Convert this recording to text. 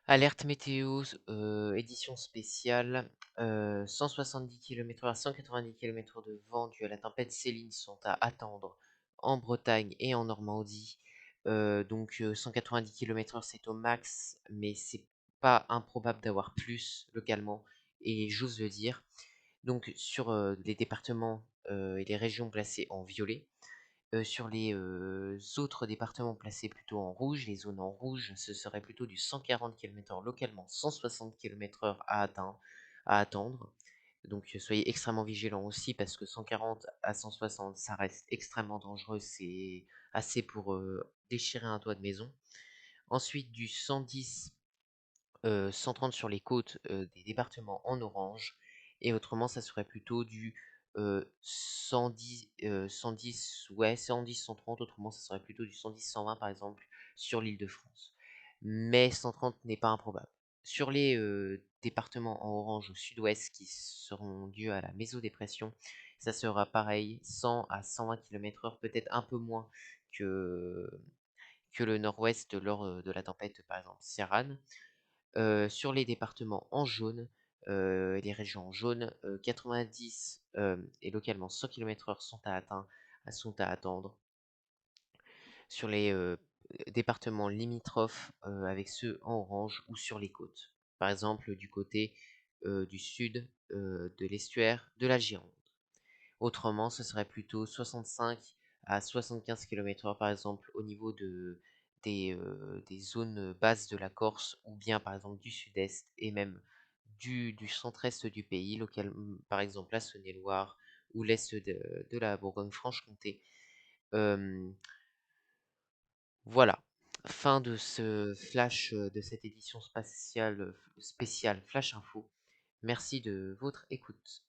Alerte météo, édition spéciale, 170 km/h, 190 km de vent dû à la tempête Céline sont à attendre en Bretagne et en Normandie. 190 km/h, c'est au max, mais c'est pas improbable d'avoir plus localement, et j'ose le dire. Donc sur les départements et les régions placées en violet. Sur les autres départements placés plutôt en rouge, les zones en rouge, ce serait plutôt du 140 km/h localement, 160 km/h à attendre. Donc soyez extrêmement vigilants aussi parce que 140 à 160, ça reste extrêmement dangereux, c'est assez pour déchirer un toit de maison. Ensuite du 110, 130 sur les côtes des départements en orange, et autrement ça serait plutôt du 110, 110, ouais 110, 130, autrement ça serait plutôt du 110, 120 par exemple sur l'île de France. Mais 130 n'est pas improbable. Sur les départements en orange au sud-ouest qui seront dus à la mésodépression, ça sera pareil, 100 à 120 km/h, peut-être un peu moins que, que le nord-ouest lors de la tempête par exemple Ciaran. Sur les départements en jaune, les régions en jaune, 90 et localement 100 km/h sont à attendre. Sur les départements limitrophes avec ceux en orange ou sur les côtes. Par exemple, du côté du sud de l'estuaire de la Gironde. Autrement, ce serait plutôt 65 à 75 km/h, par exemple, au niveau des zones basses de la Corse, ou bien par exemple du sud-est et même du centre-est du pays, par exemple la Saône-et-Loire ou l'est de la Bourgogne-Franche-Comté. Euh, voilà, fin de ce flash, de cette édition spéciale Flash Info. Merci de votre écoute.